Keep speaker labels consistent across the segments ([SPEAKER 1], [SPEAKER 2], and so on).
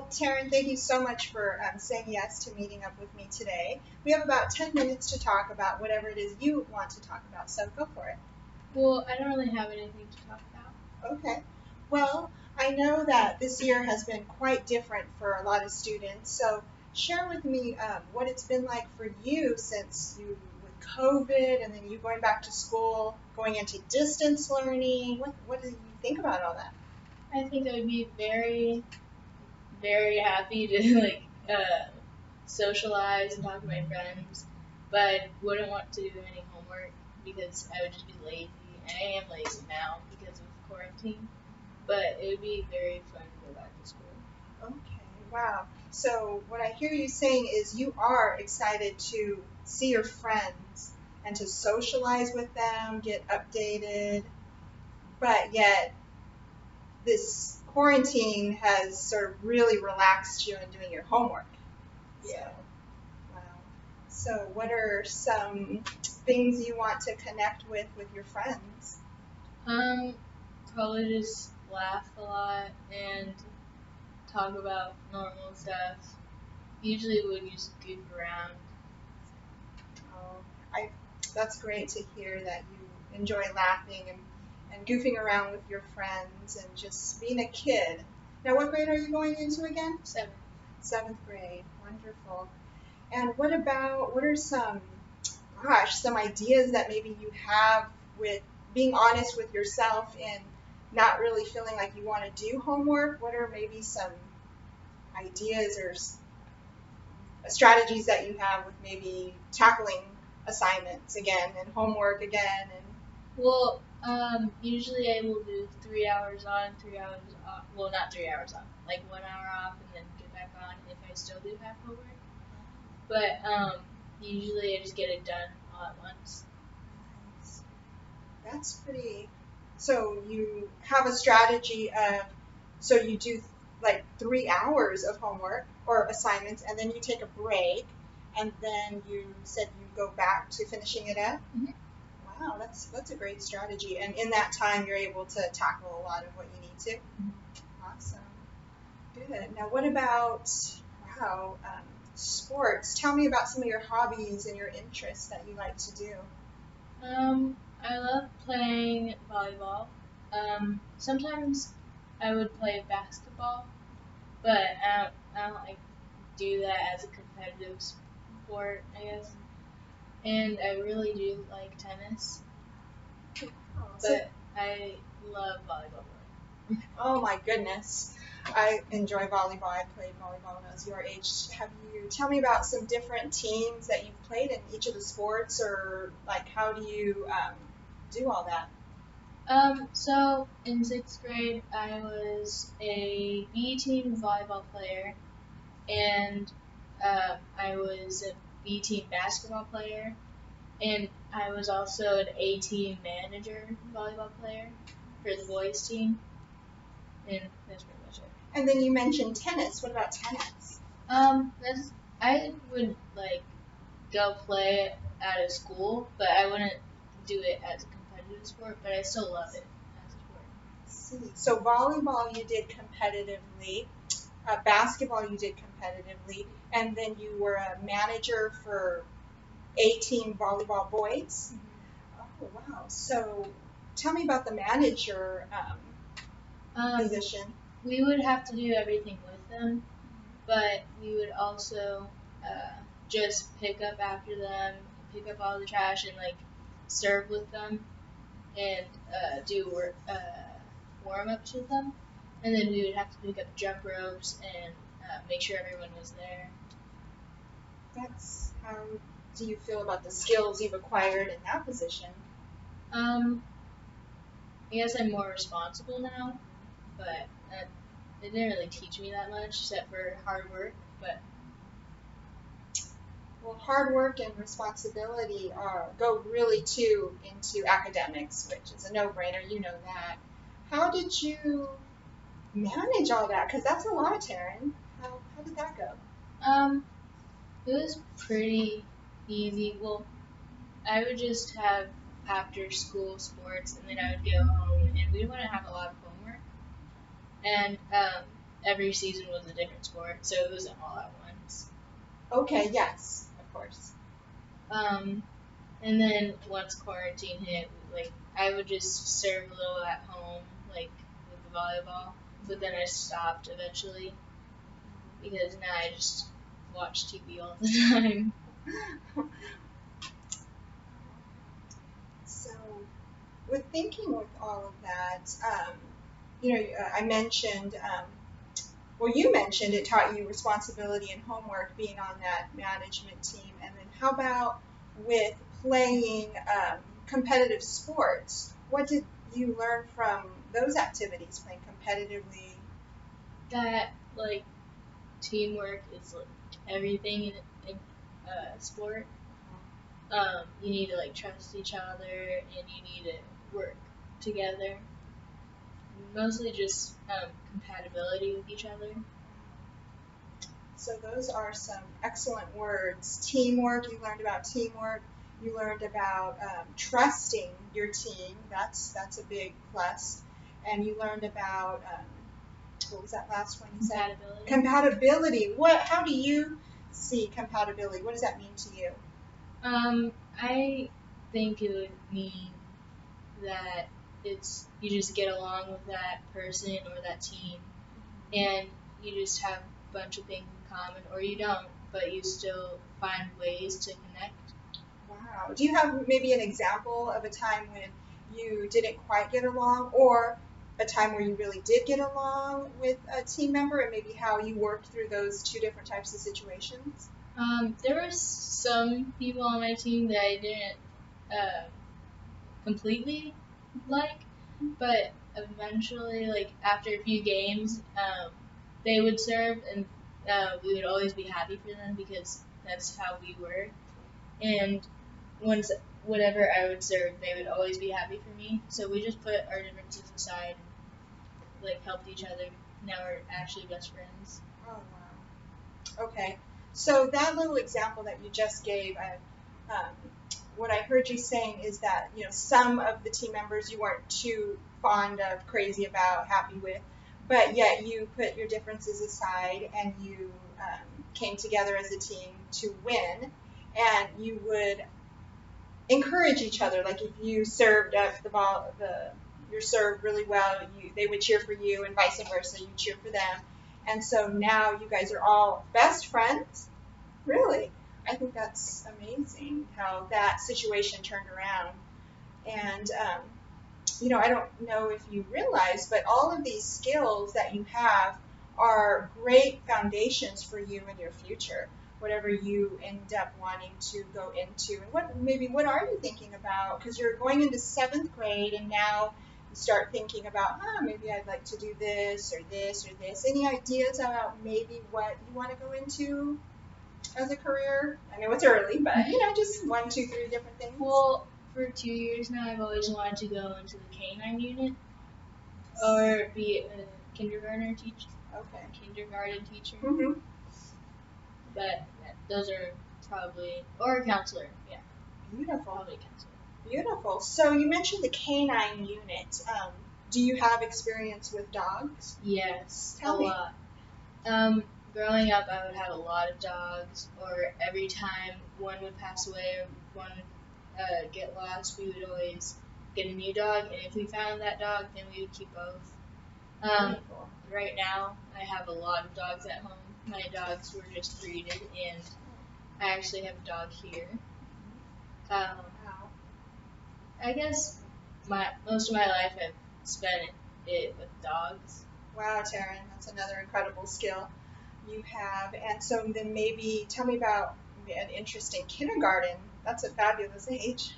[SPEAKER 1] Taryn, thank you so much for saying yes to meeting up with me today. We have about 10 minutes to talk about whatever it is you want to talk about, so go for it.
[SPEAKER 2] Well, I don't really have anything to talk about.
[SPEAKER 1] Okay. Well, I know that this year has been quite different for a lot of students, so share with me what it's been like for you since you, with COVID and then you going back to school, going into distance learning. What do you think about all that?
[SPEAKER 2] I think I would be very, very happy to socialize and talk to my friends, but wouldn't want to do any homework because I would just be lazy. And I am lazy now because of quarantine, but it would be very fun to go back to school.
[SPEAKER 1] Okay, wow. So what I hear you saying is you are excited to see your friends and to socialize with them, get updated, but yet this quarantine has sort of really relaxed you in doing your homework.
[SPEAKER 2] Yeah.
[SPEAKER 1] So, wow. So what are some things you want to connect with your friends?
[SPEAKER 2] Probably just laugh a lot and talk about normal stuff. Usually we just goof around.
[SPEAKER 1] Oh, that's great to hear that you enjoy laughing and goofing around with your friends and just being a kid. Now, what grade are you going into again? Seventh grade. Wonderful. And what are some ideas that maybe you have with being honest with yourself and not really feeling like you want to do homework? What are maybe some ideas or strategies that you have with maybe tackling assignments again and homework again?
[SPEAKER 2] Well, usually I will do 3 hours on, 3 hours off. Well, not 3 hours off, like 1 hour off and then get back on if I still do have homework. But usually I just get it done all at once.
[SPEAKER 1] That's pretty. So you have a strategy of, so you do like 3 hours of homework or assignments, and then you take a break, and then you said you go back to finishing it up.
[SPEAKER 2] Mm-hmm.
[SPEAKER 1] Wow, that's a great strategy. And in that time, you're able to tackle a lot of what you need to.
[SPEAKER 2] Mm-hmm.
[SPEAKER 1] Awesome. Good. Now, what about sports? Tell me about some of your hobbies and your interests that you like to do.
[SPEAKER 2] I love playing volleyball. Sometimes I would play basketball, but I don't like do that as a competitive sport, I guess. And I really do like tennis, but I love volleyball.
[SPEAKER 1] Oh my goodness. I enjoy volleyball. I played volleyball when I was your age. Tell me about some different teams that you've played in each of the sports, or like how do you do all that?
[SPEAKER 2] So in 6th grade, I was a B team volleyball player, and I was a B team basketball player, and I was also an A team manager volleyball player for the boys team, and that's pretty much it.
[SPEAKER 1] And then you mentioned tennis. What about tennis?
[SPEAKER 2] I would go play at a school, but I wouldn't do it as a competitive sport. But I still love it as a sport.
[SPEAKER 1] So volleyball you did competitively, basketball you did competitively, and then you were a manager for A-team volleyball boys.
[SPEAKER 2] Mm-hmm.
[SPEAKER 1] Oh wow! So tell me about the manager position.
[SPEAKER 2] We would have to do everything with them, but we would also just pick up after them, pick up all the trash, and serve with them, and do warm-ups with them, and then we would have to pick up jump ropes and make sure everyone was there.
[SPEAKER 1] How do you feel about the skills you've acquired in that position?
[SPEAKER 2] I guess I'm more responsible now, but they didn't really teach me that much except for hard work. But
[SPEAKER 1] well, hard work and responsibility go really into academics, which is a no-brainer. You know that. How did you manage all that? Because that's a lot, Taryn. How did that go?
[SPEAKER 2] It was pretty easy. Well, I would just have after school sports, and then I would go home, and we wouldn't have a lot of homework. And every season was a different sport, so it wasn't all at once.
[SPEAKER 1] Okay, yes, of course.
[SPEAKER 2] And then once quarantine hit, like I would just serve a little at home, like with the volleyball. But then I stopped eventually because now I just watch TV all the time.
[SPEAKER 1] So, with thinking with all of that, I mentioned, well, you mentioned it taught you responsibility and homework being on that management team. And then how about with playing competitive sports? What did you learn from those activities, playing competitively?
[SPEAKER 2] That like teamwork is like everything in sport. You need to like trust each other and you need to work together. Mostly just compatibility with each other.
[SPEAKER 1] So those are some excellent words. Teamwork, you learned about teamwork. You learned about trusting your team. That's a big plus. And you learned about, what was that last one you said? Compatibility. How do you see compatibility? What does that mean to you?
[SPEAKER 2] I think it would mean that you just get along with that person or that team, and you just have a bunch of things in common, or you don't, but you still find ways to connect.
[SPEAKER 1] Wow. Do you have maybe an example of a time when you didn't quite get along, or a time where you really did get along with a team member, and maybe how you worked through those two different types of situations?
[SPEAKER 2] There were some people on my team that I didn't completely like, but eventually, like after a few games, they would serve, and we would always be happy for them because that's how we were. And once whatever I would serve, they would always be happy for me. So we just put our differences aside and like helped each other. Now we're actually best friends.
[SPEAKER 1] Oh wow. Okay. So that little example that you just gave, what I heard you saying is that some of the team members you weren't too fond of, crazy about, happy with, but yet you put your differences aside and you came together as a team to win, and you would encourage each other. Like if you served up your serve really well, they would cheer for you, and vice versa, you cheer for them. And so now you guys are all best friends. Really, I think that's amazing how that situation turned around. And I don't know if you realize, but all of these skills that you have are great foundations for you in your future, whatever you end up wanting to go into. And what are you thinking about? Because you're going into 7th grade, and now you start thinking about, maybe I'd like to do this or this or this. Any ideas about maybe what you want to go into as a career? I know it's early, but just 1, 2, 3 different things.
[SPEAKER 2] Well, for 2 years now, I've always wanted to go into the K-9 unit or be a kindergarten teacher.
[SPEAKER 1] Okay.
[SPEAKER 2] Kindergarten teacher.
[SPEAKER 1] Mm-hmm.
[SPEAKER 2] But those are probably, or a counselor. Yeah.
[SPEAKER 1] Beautiful.
[SPEAKER 2] Probably counselor.
[SPEAKER 1] Beautiful. So you mentioned the K-9 unit. Do you have experience with dogs?
[SPEAKER 2] Yes,
[SPEAKER 1] Tell me.
[SPEAKER 2] Lot. Growing up, I would have a lot of dogs, or every time one would pass away or one would get lost, we would always get a new dog, and if we found that dog, then we would keep both. Right now, I have a lot of dogs at home. My dogs were just breeded, and I actually have a dog here.
[SPEAKER 1] Wow.
[SPEAKER 2] I guess most of my life I've spent it with dogs.
[SPEAKER 1] Wow, Taryn, that's another incredible skill you have. And so then maybe tell me about an interesting kindergarten. That's a fabulous age.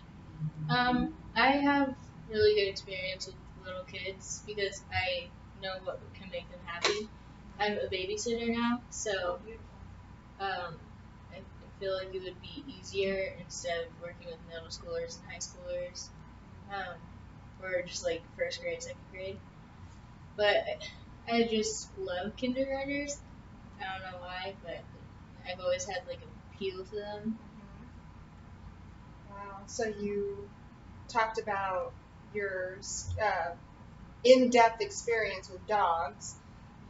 [SPEAKER 2] I have really good experience with little kids because I know what can make them happy. I'm a babysitter now, so I feel like it would be easier instead of working with middle schoolers and high schoolers, or just like 1st grade, 2nd grade. But I just love kindergartners. I don't know why, but I've always had like an appeal to them.
[SPEAKER 1] Wow. So you talked about your in-depth experience with dogs.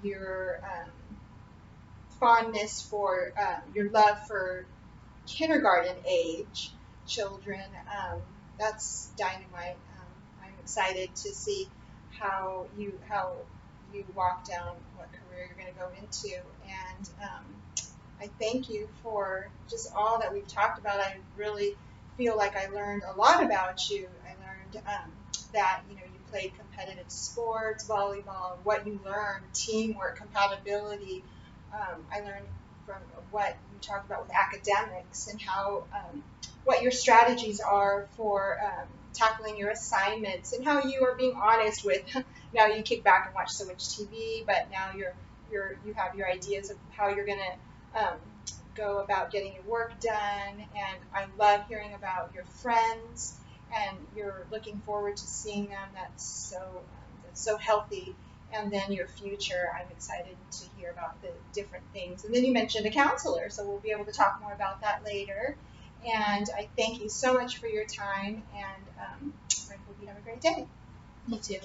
[SPEAKER 1] your fondness for your love for kindergarten age children. That's dynamite. I'm excited to see how you walk down what career you're going to go into, and I thank you for just all that we've talked about. I really feel like I learned a lot about you. I learned that you played competitive sports, volleyball, what you learned, teamwork, compatibility. I learned from what you talked about with academics and how what your strategies are for tackling your assignments and how you are being honest with. Now you kick back and watch so much TV, but now you have your ideas of how you're going to go about getting your work done. And I love hearing about your friends, and you're looking forward to seeing them. That's so healthy. And then your future, I'm excited to hear about the different things. And then you mentioned a counselor, so we'll be able to talk more about that later. And I thank you so much for your time, and I hope you have a great day.
[SPEAKER 2] Me too.